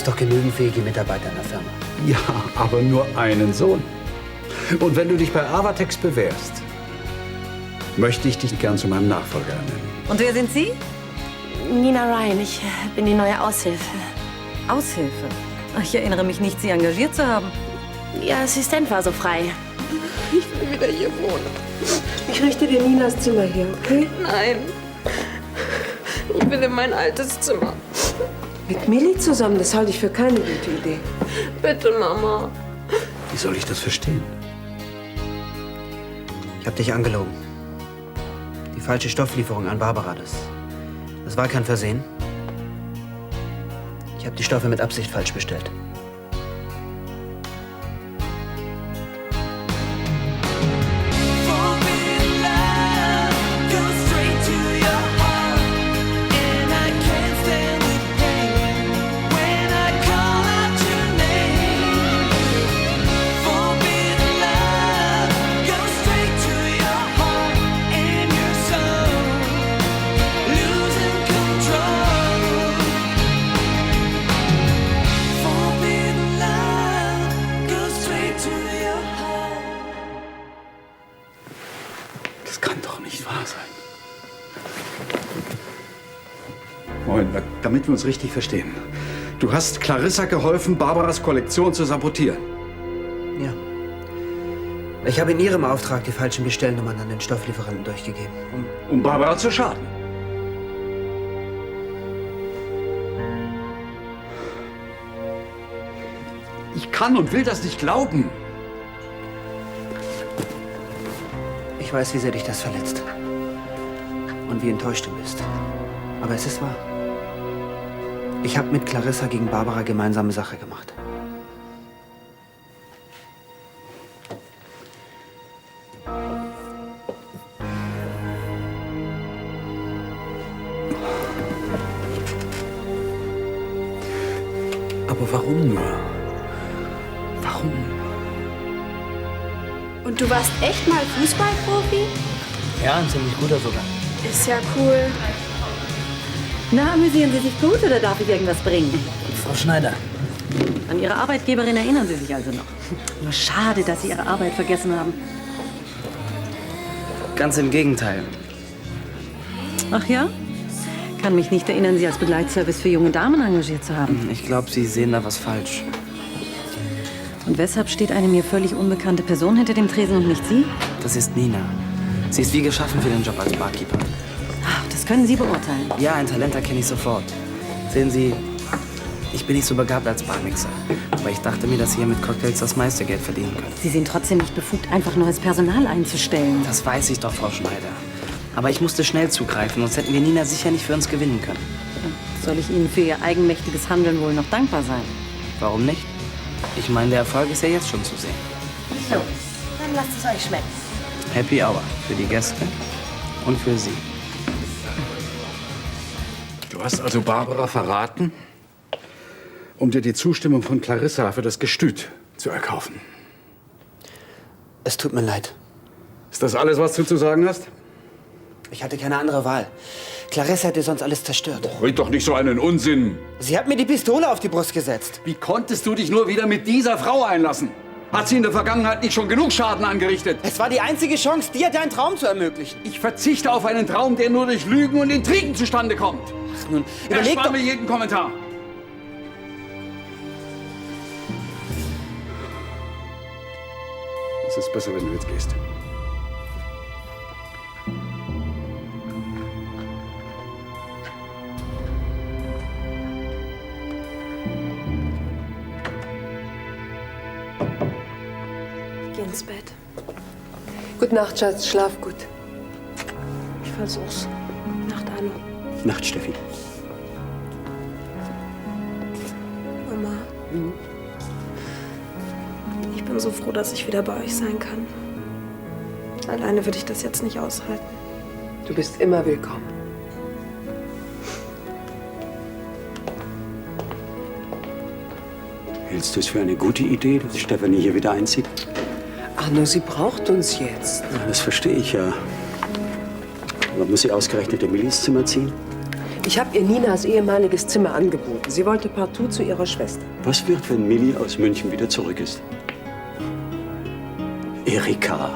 hast doch genügend fähige Mitarbeiter in der Firma. Ja, aber nur einen Sohn. Und wenn du dich bei Avatex bewährst, möchte ich dich gern zu meinem Nachfolger ernennen. Und wer sind Sie? Nina Ryan, ich bin die neue Aushilfe. Aushilfe? Ach, ich erinnere mich nicht, Sie engagiert zu haben. Ihr Assistent war so frei. Ich will wieder hier wohnen. Ich richte dir Ninas Zimmer hier, okay? Nein. Ich will in mein altes Zimmer. Mit Millie zusammen? Das halte ich für keine gute Idee. Bitte, Mama. Wie soll ich das verstehen? Ich habe dich angelogen. Die falsche Stofflieferung an Barbara, das war kein Versehen. Ich habe die Stoffe mit Absicht falsch bestellt. Das kann doch nicht wahr sein. Moin, damit wir uns richtig verstehen. Du hast Clarissa geholfen, Barbaras Kollektion zu sabotieren. Ja. Ich habe in ihrem Auftrag die falschen Bestellnummern an den Stofflieferanten durchgegeben. Um Barbara zu schaden. Ich kann und will das nicht glauben. Ich weiß, wie sehr dich das verletzt. Und wie enttäuscht du bist. Aber es ist wahr. Ich habe mit Clarissa gegen Barbara gemeinsame Sache gemacht. Aber warum nur? Warum? Und du warst echt mal Fußballprofi? Ja, ein ziemlich guter sogar. Ist ja cool. Na, amüsieren Sie sich gut oder darf ich irgendwas bringen? Frau Schneider. An Ihre Arbeitgeberin erinnern Sie sich also noch. Nur schade, dass Sie Ihre Arbeit vergessen haben. Ganz im Gegenteil. Ach ja? Kann mich nicht erinnern, Sie als Begleitservice für junge Damen engagiert zu haben. Ich glaube, Sie sehen da was falsch. Und weshalb steht eine mir völlig unbekannte Person hinter dem Tresen und nicht Sie? Das ist Nina. Sie ist wie geschaffen für den Job als Barkeeper. Ach, das können Sie beurteilen. Ja, ein Talent erkenne ich sofort. Sehen Sie, ich bin nicht so begabt als Barmixer. Aber ich dachte mir, dass Sie hier mit Cocktails das meiste Geld verdienen können. Sie sind trotzdem nicht befugt, einfach neues Personal einzustellen. Das weiß ich doch, Frau Schneider. Aber ich musste schnell zugreifen, sonst hätten wir Nina sicher nicht für uns gewinnen können. Soll ich Ihnen für Ihr eigenmächtiges Handeln wohl noch dankbar sein? Warum nicht? Ich meine, der Erfolg ist ja jetzt schon zu sehen. So, dann lasst es euch schmecken. Happy Hour für die Gäste und für Sie. Du hast also Barbara verraten, um dir die Zustimmung von Clarissa für das Gestüt zu erkaufen. Es tut mir leid. Ist das alles, was du zu sagen hast? Ich hatte keine andere Wahl. Clarissa hätte sonst alles zerstört. Red doch nicht so einen Unsinn. Sie hat mir die Pistole auf die Brust gesetzt. Wie konntest du dich nur wieder mit dieser Frau einlassen? Hat sie in der Vergangenheit nicht schon genug Schaden angerichtet? Es war die einzige Chance, dir deinen Traum zu ermöglichen. Ich verzichte auf einen Traum, der nur durch Lügen und Intrigen zustande kommt. Ach nun, überleg Erspar doch... mir jeden Kommentar. Es ist besser, wenn du jetzt gehst. Geh ins Bett. Gute Nacht, Schatz. Schlaf gut. Ich versuch's. Nacht, Arno. Nacht, Steffi. Mama. Ich bin so froh, dass ich wieder bei euch sein kann. Alleine würde ich das jetzt nicht aushalten. Du bist immer willkommen. Hältst du es für eine gute Idee, dass Stefanie hier wieder einzieht? Arno, sie braucht uns jetzt. Ja, das verstehe ich ja. Aber muss sie ausgerechnet in Emilies Zimmer ziehen? Ich habe ihr Ninas ehemaliges Zimmer angeboten. Sie wollte partout zu ihrer Schwester. Was wird, wenn Millie aus München wieder zurück ist? Erika.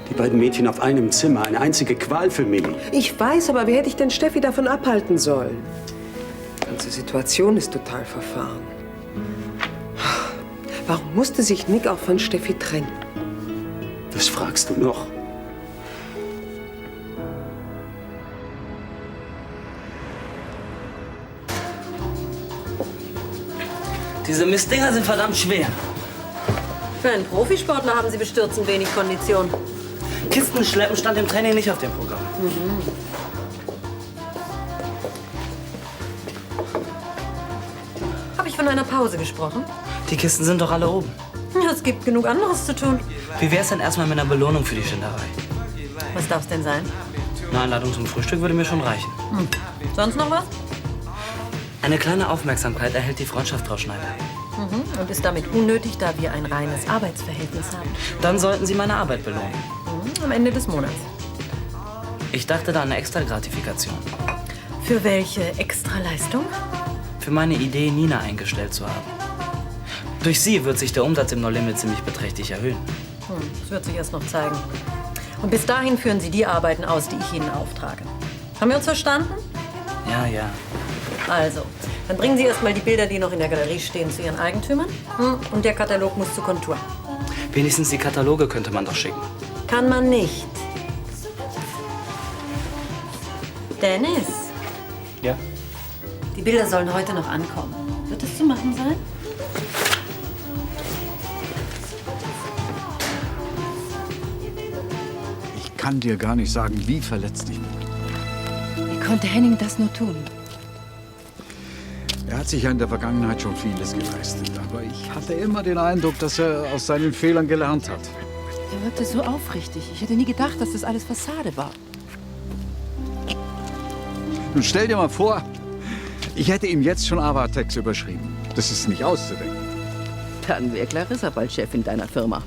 Die beiden Mädchen auf einem Zimmer. Eine einzige Qual für Millie. Ich weiß, aber wie hätte ich denn Steffi davon abhalten sollen? Die ganze Situation ist total verfahren. Warum musste sich Nick auch von Steffi trennen? Das fragst du noch. Diese Mistdinger sind verdammt schwer. Für einen Profisportler haben Sie bestürzend wenig Kondition. Kisten schleppen stand im Training nicht auf dem Programm. Habe ich von einer Pause gesprochen? Die Kisten sind doch alle oben. Ja, es gibt genug anderes zu tun. Wie wär's denn erstmal mit einer Belohnung für die Schinderei? Was darf's denn sein? Eine Einladung zum Frühstück würde mir schon reichen. Sonst noch was? Eine kleine Aufmerksamkeit erhält die Freundschaft, Frau Schneider. Und ist damit unnötig, da wir ein reines Arbeitsverhältnis haben. Dann sollten Sie meine Arbeit belohnen. Am Ende des Monats. Ich dachte da an eine Extra-Gratifikation. Für welche Extraleistung? Für meine Idee, Nina eingestellt zu haben. Durch sie wird sich der Umsatz im No Limit ziemlich beträchtlich erhöhen. Das wird sich erst noch zeigen. Und bis dahin führen Sie die Arbeiten aus, die ich Ihnen auftrage. Haben wir uns verstanden? Ja, ja. Also, dann bringen Sie erst mal die Bilder, die noch in der Galerie stehen, zu Ihren Eigentümern. Und der Katalog muss zur Kontur. Wenigstens die Kataloge könnte man doch schicken. Kann man nicht. Dennis, Ja? die Bilder sollen heute noch ankommen. Wird es zu machen sein? Ich kann dir gar nicht sagen, wie verletzt ich bin. Wie konnte Henning das nur tun? Er hat sich ja in der Vergangenheit schon vieles geleistet. Aber ich hatte immer den Eindruck, dass er aus seinen Fehlern gelernt hat. Er wirkte so aufrichtig. Ich hätte nie gedacht, dass das alles Fassade war. Nun stell dir mal vor, ich hätte ihm jetzt schon Avatex überschrieben. Das ist nicht auszudenken. Dann wäre Clarissa bald Chefin deiner Firma.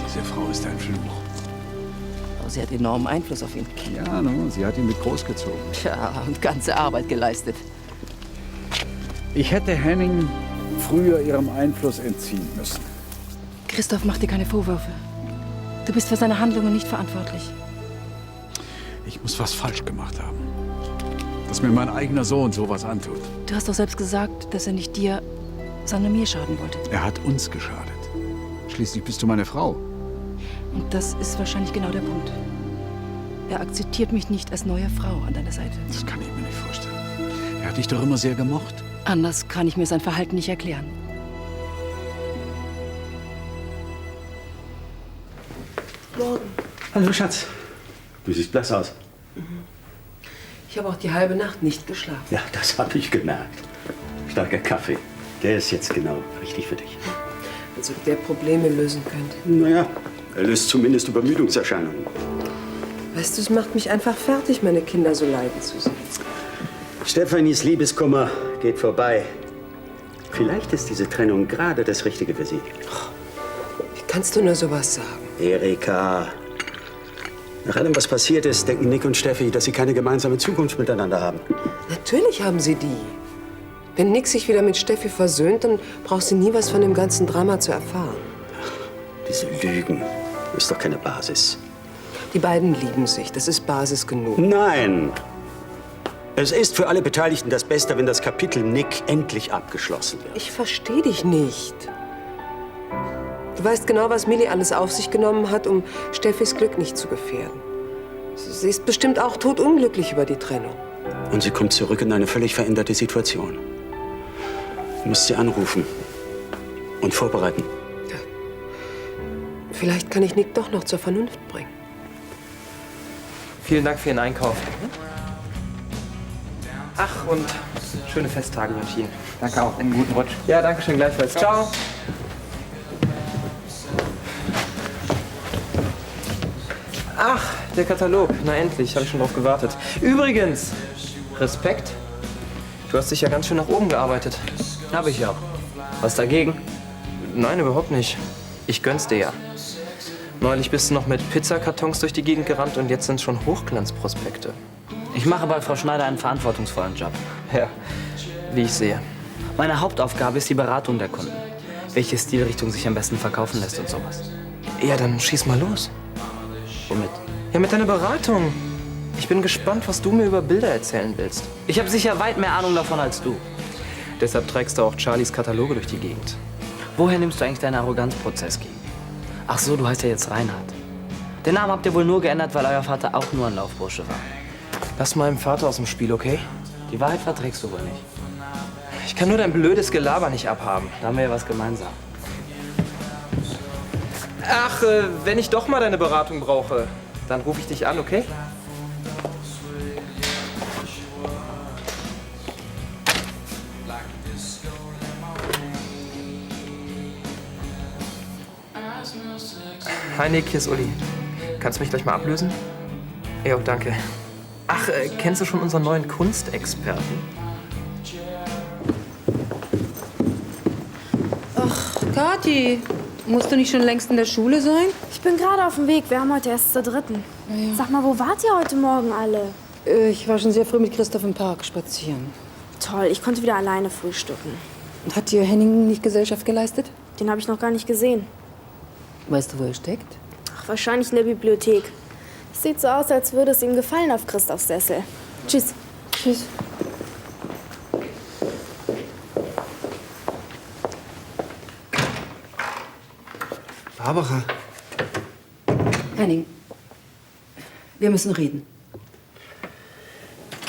Diese Frau ist ein Fluch. Aber sie hat enormen Einfluss auf ihn. Ja, nun, sie hat ihn mit großgezogen. Tja, und ganze Arbeit geleistet. Ich hätte Henning früher ihrem Einfluss entziehen müssen. Christoph, mach dir keine Vorwürfe. Du bist für seine Handlungen nicht verantwortlich. Ich muss was falsch gemacht haben. Dass mir mein eigener Sohn sowas antut. Du hast doch selbst gesagt, dass er nicht dir, sondern mir schaden wollte. Er hat uns geschadet. Schließlich bist du meine Frau. Und das ist wahrscheinlich genau der Punkt. Er akzeptiert mich nicht als neue Frau an deiner Seite. Das kann ich mir nicht vorstellen. Er hat dich doch immer sehr gemocht. Anders kann ich mir sein Verhalten nicht erklären. Morgen. Hallo, Schatz. Du siehst blass aus. Ich habe auch die halbe Nacht nicht geschlafen. Ja, das habe ich gemerkt. Starker Kaffee. Der ist jetzt genau richtig für dich. Als ob der Probleme lösen könnte. Naja, er löst zumindest Übermüdungserscheinungen. Weißt du, es macht mich einfach fertig, meine Kinder so leiden zu sehen. Stephanies Liebeskummer geht vorbei. Vielleicht ist diese Trennung gerade das Richtige für sie. Wie kannst du nur sowas sagen? Erika. Nach allem, was passiert ist, denken Nick und Steffi, dass sie keine gemeinsame Zukunft miteinander haben. Natürlich haben sie die. Wenn Nick sich wieder mit Steffi versöhnt, dann braucht sie nie was von dem ganzen Drama zu erfahren. Diese Lügen ist doch keine Basis. Die beiden lieben sich. Das ist Basis genug. Nein. Es ist für alle Beteiligten das Beste, wenn das Kapitel Nick endlich abgeschlossen wird. Ich verstehe dich nicht. Du weißt genau, was Millie alles auf sich genommen hat, um Steffis Glück nicht zu gefährden. Sie ist bestimmt auch todunglücklich über die Trennung. Und sie kommt zurück in eine völlig veränderte Situation. Du musst sie anrufen und vorbereiten. Ja. Vielleicht kann ich Nick doch noch zur Vernunft bringen. Vielen Dank für Ihren Einkauf. Ach, und schöne Festtage wünsche ich Ihnen. Danke auch. Einen guten Rutsch. Ja, danke schön, gleichfalls. Ciao. Ach, der Katalog. Na endlich, habe ich schon drauf gewartet. Übrigens, Respekt. Du hast dich ja ganz schön nach oben gearbeitet. Habe ich auch. Was dagegen? Nein, überhaupt nicht. Ich gönn's dir ja. Neulich bist du noch mit Pizzakartons durch die Gegend gerannt und jetzt sind schon Hochglanzprospekte. Ich mache bei Frau Schneider einen verantwortungsvollen Job. Ja, wie ich sehe. Meine Hauptaufgabe ist die Beratung der Kunden. Welche Stilrichtung sich am besten verkaufen lässt und sowas. Ja, dann schieß mal los. Womit? Ja, mit deiner Beratung. Ich bin gespannt, was du mir über Bilder erzählen willst. Ich habe sicher weit mehr Ahnung davon als du. Deshalb trägst du auch Charlies Kataloge durch die Gegend. Woher nimmst du eigentlich deine Arroganz, Prozesski? Ach so, du heißt ja jetzt Reinhard. Den Namen habt ihr wohl nur geändert, weil euer Vater auch nur ein Laufbursche war. Lass meinem Vater aus dem Spiel, okay? Die Wahrheit verträgst du wohl nicht. Ich kann nur dein blödes Gelaber nicht abhaben. Da haben wir ja was gemeinsam. Ach, wenn ich doch mal deine Beratung brauche, dann rufe ich dich an, okay? Hi Nick, hier ist Uli. Kannst du mich gleich mal ablösen? Ja, danke. Ach, kennst du schon unseren neuen Kunstexperten? Ach, Kathi, musst du nicht schon längst in der Schule sein? Ich bin gerade auf dem Weg. Wir haben heute erst zur 3. Ja. Sag mal, wo wart ihr heute Morgen alle? Ich war schon sehr früh mit Christoph im Park spazieren. Toll, ich konnte wieder alleine frühstücken. Und hat dir Henning nicht Gesellschaft geleistet? Den habe ich noch gar nicht gesehen. Weißt du, wo er steckt? Ach, wahrscheinlich in der Bibliothek. Es sieht so aus, als würde es ihm gefallen auf Christophs Sessel. Tschüss. Tschüss. Barbara. Henning, wir müssen reden.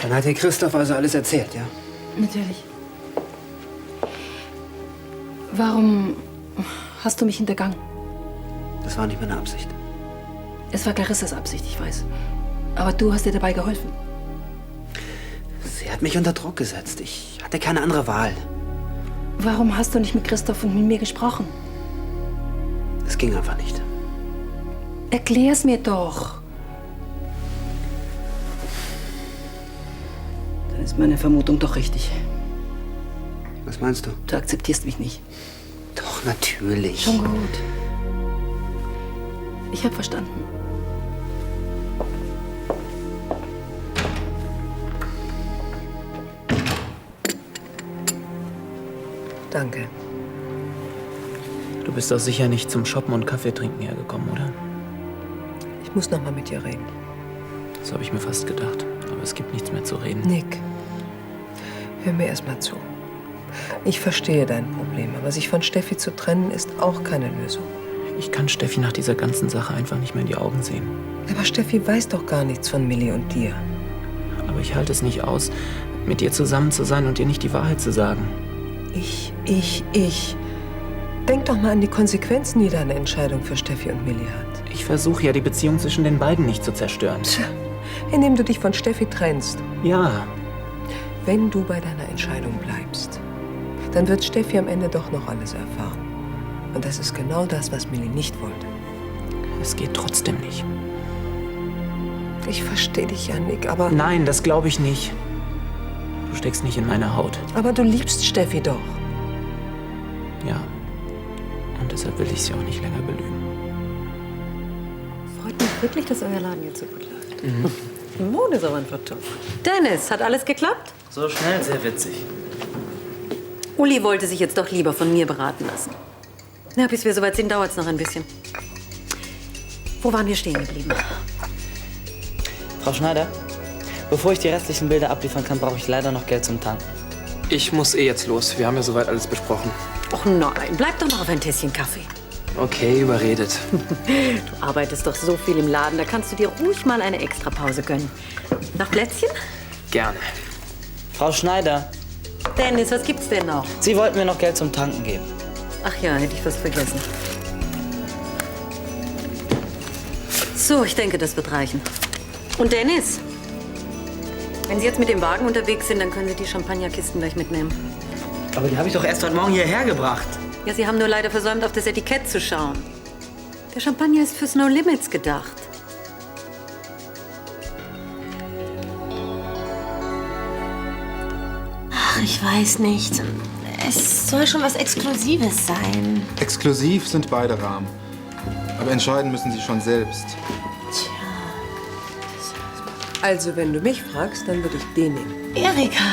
Dann hat dir Christoph also alles erzählt, ja? Natürlich. Warum hast du mich hintergangen? Das war nicht meine Absicht. Es war Clarissas Absicht, ich weiß. Aber du hast dir dabei geholfen. Sie hat mich unter Druck gesetzt. Ich hatte keine andere Wahl. Warum hast du nicht mit Christoph und mit mir gesprochen? Es ging einfach nicht. Erklär's mir doch. Dann ist meine Vermutung doch richtig. Was meinst du? Du akzeptierst mich nicht. Doch, natürlich. Schon gut. Ich habe verstanden. Danke. Du bist doch sicher nicht zum Shoppen und Kaffee trinken hergekommen, oder? Ich muss noch mal mit dir reden. Das habe ich mir fast gedacht. Aber es gibt nichts mehr zu reden. Nick, hör mir erst mal zu. Ich verstehe dein Problem, aber sich von Steffi zu trennen, ist auch keine Lösung. Ich kann Steffi nach dieser ganzen Sache einfach nicht mehr in die Augen sehen. Aber Steffi weiß doch gar nichts von Milli und dir. Aber ich halte es nicht aus, mit ihr zusammen zu sein und ihr nicht die Wahrheit zu sagen. Ich. Denk doch mal an die Konsequenzen, die deine Entscheidung für Steffi und Milli hat. Ich versuche ja, die Beziehung zwischen den beiden nicht zu zerstören. Tja, indem du dich von Steffi trennst. Ja. Wenn du bei deiner Entscheidung bleibst, dann wird Steffi am Ende doch noch alles erfahren. Und das ist genau das, was Milli nicht wollte. Es geht trotzdem nicht. Ich verstehe dich ja, Nick, aber... Nein, das glaube ich nicht. Du steckst nicht in meiner Haut. Aber du liebst Steffi doch. Ja. Und deshalb will ich sie auch nicht länger belügen. Freut mich wirklich, dass euer Laden jetzt so gut läuft. Die Mode ist aber einfach top. Dennis, hat alles geklappt? So schnell, sehr witzig. Uli wollte sich jetzt doch lieber von mir beraten lassen. Na, bis wir soweit sind, dauert es noch ein bisschen. Wo waren wir stehen geblieben? Frau Schneider, bevor ich die restlichen Bilder abliefern kann, brauche ich leider noch Geld zum Tanken. Ich muss jetzt los. Wir haben ja soweit alles besprochen. Och nein, bleib doch noch auf ein Tässchen Kaffee. Okay, überredet. Du arbeitest doch so viel im Laden, da kannst du dir ruhig mal eine Extrapause gönnen. Noch Plätzchen? Gerne. Frau Schneider, Dennis, was gibt's denn noch? Sie wollten mir noch Geld zum Tanken geben. Ach ja, hätte ich fast vergessen. So, ich denke, das wird reichen. Und Dennis, wenn Sie jetzt mit dem Wagen unterwegs sind, dann können Sie die Champagnerkisten gleich mitnehmen. Aber die habe ich doch erst heute Morgen hierher gebracht. Ja, Sie haben nur leider versäumt, auf das Etikett zu schauen. Der Champagner ist fürs No Limits gedacht. Ach, ich weiß nicht. Es soll schon was Exklusives sein. Exklusiv sind beide Rahmen. Aber entscheiden müssen Sie schon selbst. Also, wenn du mich fragst, dann würde ich den nehmen. Erika.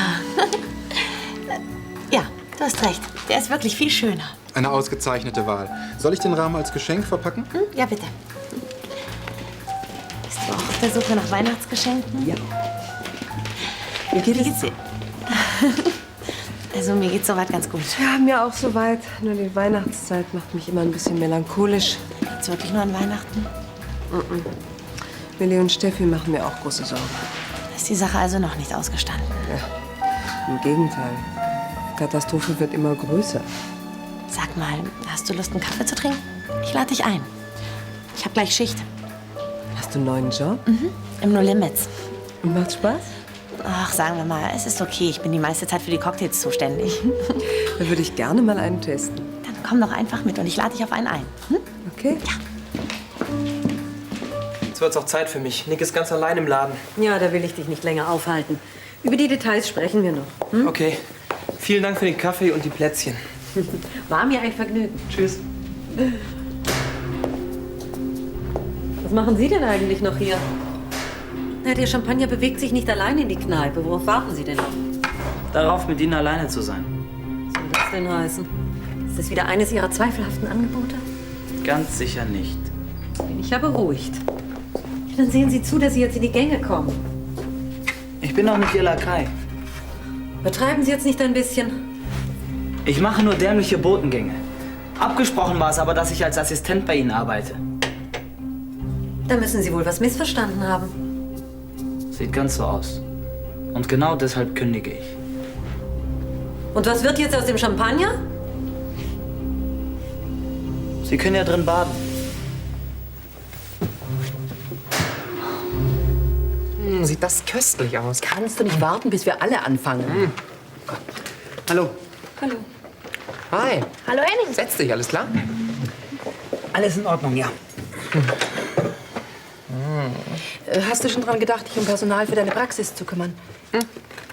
Ja, du hast recht. Der ist wirklich viel schöner. Eine ausgezeichnete Wahl. Soll ich den Rahmen als Geschenk verpacken? Ja, bitte. Bist du auch auf der Suche nach Weihnachtsgeschenken? Ja. Wie geht es dir? Also, mir geht's soweit ganz gut. Ja, mir auch soweit. Nur die Weihnachtszeit macht mich immer ein bisschen melancholisch. Liegt's wirklich nur an Weihnachten? Millie und Steffi machen mir auch große Sorgen. Ist die Sache also noch nicht ausgestanden? Ja, im Gegenteil. Die Katastrophe wird immer größer. Sag mal, hast du Lust, einen Kaffee zu trinken? Ich lade dich ein. Ich habe gleich Schicht. Hast du einen neuen Job? Im No Limits. Und macht's Spaß? Ach, sagen wir mal, es ist okay. Ich bin die meiste Zeit für die Cocktails zuständig. Da würde ich gerne mal einen testen. Dann komm doch einfach mit und ich lade dich auf einen ein. Hm? Okay. Ja. Jetzt wird's auch Zeit für mich. Nick ist ganz allein im Laden. Ja, da will ich dich nicht länger aufhalten. Über die Details sprechen wir noch. Hm? Okay. Vielen Dank für den Kaffee und die Plätzchen. War mir ein Vergnügen. Tschüss. Was machen Sie denn eigentlich noch hier? Na, der Champagner bewegt sich nicht allein in die Kneipe. Worauf warten Sie denn noch? Darauf, mit Ihnen alleine zu sein. Was soll das denn heißen? Ist das wieder eines Ihrer zweifelhaften Angebote? Ganz sicher nicht. Bin ich ja beruhigt. Ja, dann sehen Sie zu, dass Sie jetzt in die Gänge kommen. Ich bin doch nicht Ihr Lakai. Betreiben Sie jetzt nicht ein bisschen? Ich mache nur dämliche Botengänge. Abgesprochen war es aber, dass ich als Assistent bei Ihnen arbeite. Da müssen Sie wohl was missverstanden haben. Sieht ganz so aus. Und genau deshalb kündige ich. Und was wird jetzt aus dem Champagner? Sie können ja drin baden. Sieht das köstlich aus. Kannst du nicht warten, bis wir alle anfangen? Hallo. Hallo. Hi. Hallo Henning. Setz dich, alles klar? Alles in Ordnung, ja. Hast du schon dran gedacht, dich um Personal für deine Praxis zu kümmern?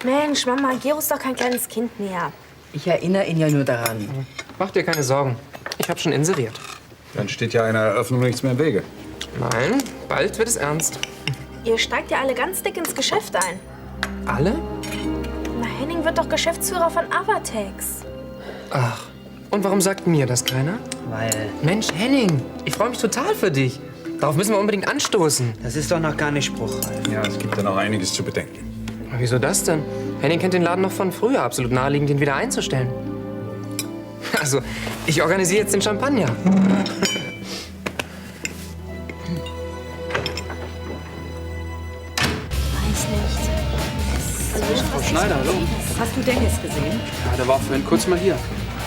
Mensch, Mama, Gero ist doch kein kleines Kind mehr. Ich erinnere ihn ja nur daran. Mach dir keine Sorgen. Ich habe schon inseriert. Dann steht ja einer Eröffnung nichts mehr im Wege. Nein, bald wird es ernst. Ihr steigt ja alle ganz dick ins Geschäft ein. Alle? Na, Henning wird doch Geschäftsführer von Avatex. Ach, und warum sagt mir das keiner? Weil... Mensch, Henning, ich freue mich total für dich. Darauf müssen wir unbedingt anstoßen. Das ist doch noch gar nicht spruchreif. Ja, es gibt da noch einiges zu bedenken. Wieso das denn? Henning kennt den Laden noch von früher. Absolut naheliegend, ihn wieder einzustellen. Also, ich organisiere jetzt den Champagner. Weiß nicht. Frau Schneider, hallo. Hast du Dennis gesehen? Ja, der war vorhin kurz mal hier.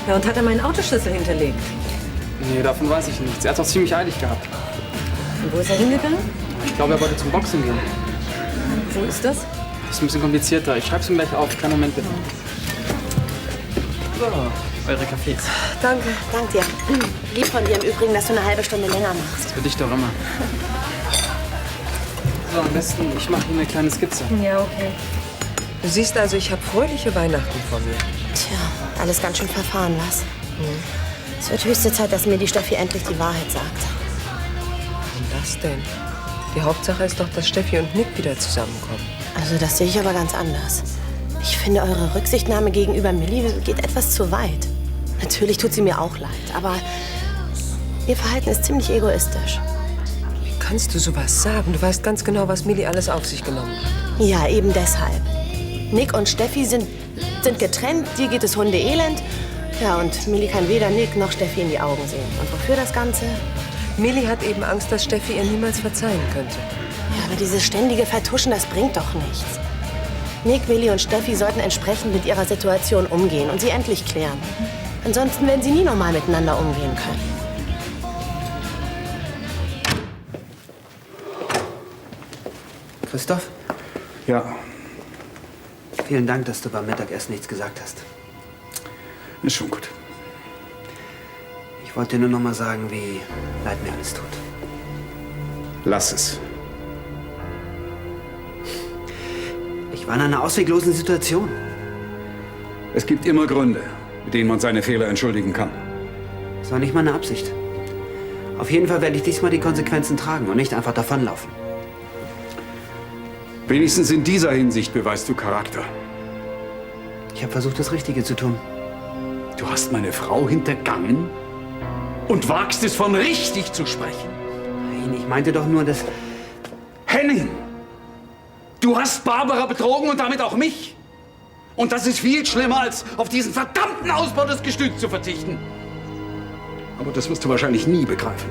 Ja, und hat er meinen Autoschlüssel hinterlegt? Nee, davon weiß ich nichts. Er hat doch ziemlich eilig gehabt. Und wo ist er hingegangen? Ich glaube, er wollte zum Boxen gehen. Wo ist das? Das ist ein bisschen komplizierter. Ich schreib's ihm gleich auf. Kleinen Moment bitte. So, eure Kaffees. Danke. Dank dir. Lieb von dir im Übrigen, dass du eine halbe Stunde länger machst. Für dich doch immer. So, am besten, ich mache Ihnen eine kleine Skizze. Ja, okay. Du siehst also, ich habe fröhliche Weihnachten vor mir. Tja, alles ganz schön verfahren, was? Es wird höchste Zeit, dass mir die Steffi endlich die Wahrheit sagt. Warum das denn? Die Hauptsache ist doch, dass Steffi und Nick wieder zusammenkommen. Also das sehe ich aber ganz anders. Ich finde, eure Rücksichtnahme gegenüber Millie geht etwas zu weit. Natürlich tut sie mir auch leid, aber ihr Verhalten ist ziemlich egoistisch. Wie kannst du sowas sagen? Du weißt ganz genau, was Millie alles auf sich genommen hat. Ja, eben deshalb. Nick und Steffi sind getrennt, dir geht es hundeelend. Ja, und Millie kann weder Nick noch Steffi in die Augen sehen. Und wofür das Ganze? Millie hat eben Angst, dass Steffi ihr niemals verzeihen könnte. Ja, aber dieses ständige Vertuschen, das bringt doch nichts. Nick, Millie und Steffi sollten entsprechend mit ihrer Situation umgehen und sie endlich klären. Ansonsten werden sie nie normal miteinander umgehen können. Christoph? Ja, Vielen Dank, dass du beim Mittagessen nichts gesagt hast. ist schon gut. Ich wollte dir nur noch mal sagen, wie leid mir alles tut. Lass es. Ich war in einer ausweglosen Situation. Es gibt immer Gründe, mit denen man seine Fehler entschuldigen kann. Das war nicht meine Absicht. Auf jeden Fall werde ich diesmal die Konsequenzen tragen und nicht einfach davonlaufen. Wenigstens in dieser Hinsicht beweist du Charakter. Ich habe versucht, das Richtige zu tun. Du hast meine Frau hintergangen und wagst es, von richtig zu sprechen. Nein, ich meinte doch nur, dass... Henning! Du hast Barbara betrogen und damit auch mich. Und das ist viel schlimmer, als auf diesen verdammten Ausbau des Gestüts zu verzichten. Aber das wirst du wahrscheinlich nie begreifen.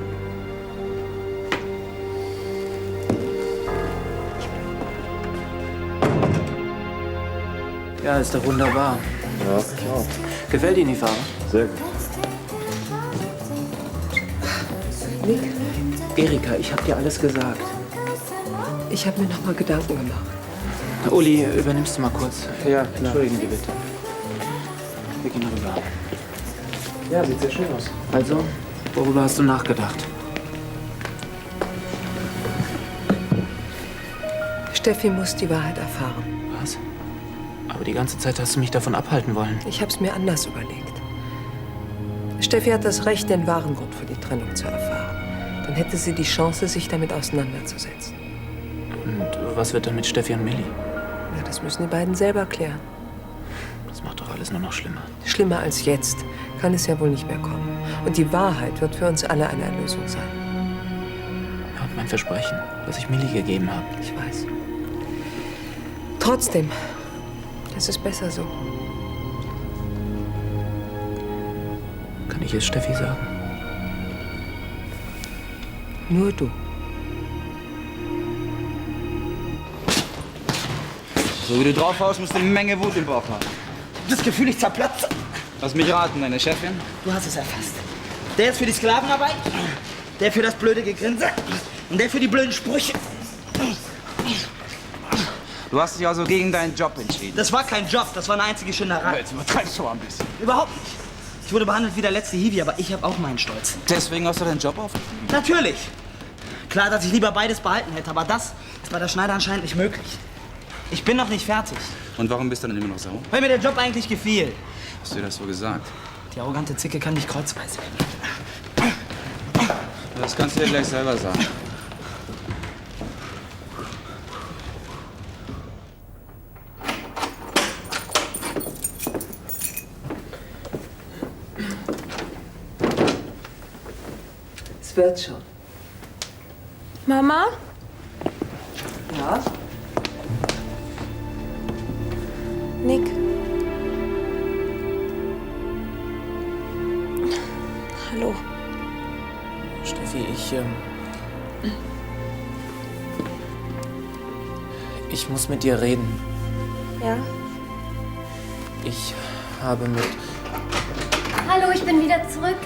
Ja, ist doch wunderbar. Ja, ich auch. Gefällt Ihnen die Farbe? Sehr gut. Nick, Erika, ich habe dir alles gesagt. ich habe mir noch mal Gedanken gemacht. Uli, übernimmst du mal kurz? Ja, klar. Entschuldigen Sie bitte. Wir gehen rüber. Ja, sieht sehr schön aus. Also, worüber hast du nachgedacht? Steffi muss die Wahrheit erfahren. Was? Aber die ganze Zeit hast du mich davon abhalten wollen. Ich habe es mir anders überlegt. Steffi hat das Recht, den wahren Grund für die Trennung zu erfahren. Dann hätte sie die Chance, sich damit auseinanderzusetzen. Und was wird dann mit Steffi und Millie? Na, das müssen die beiden selber klären. Das macht doch alles nur noch schlimmer. Schlimmer als jetzt kann es ja wohl nicht mehr kommen. Und die Wahrheit wird für uns alle eine Erlösung sein. Ja, und mein Versprechen, das ich Millie gegeben habe. Ich weiß. Trotzdem, es ist besser so. Kann ich es Steffi sagen? Nur du. So wie du drauf haust, musst du eine Menge Wut im Bauch haben. Das Gefühl, ich zerplatze. Lass mich raten, deine Chefin? Du hast es erfasst. Der ist für die Sklavenarbeit, der für das blöde Gegrinse und der für die blöden Sprüche. Du hast dich also gegen deinen Job entschieden. Das war kein Job, das war eine einzige Schinderei. Jetzt übertreibst du mal ein bisschen. Überhaupt nicht. Ich wurde behandelt wie der letzte Hiwi, aber ich habe auch meinen Stolz. Deswegen hast du deinen Job aufgegeben? Natürlich. Klar, dass ich lieber beides behalten hätte, aber das ist bei der Schneider anscheinend nicht möglich. Ich bin noch nicht fertig. Und warum bist du dann immer noch sauer? Weil mir der Job eigentlich gefiel. Hast du dir das so gesagt? Die arrogante Zicke kann dich kreuzweise. Das kannst du dir gleich selber sagen. Es wird schon. Mama? Ja? Nick. Hallo. Steffi, ich muss mit dir reden. Ja? Ich habe mit... Hallo, ich bin wieder zurück.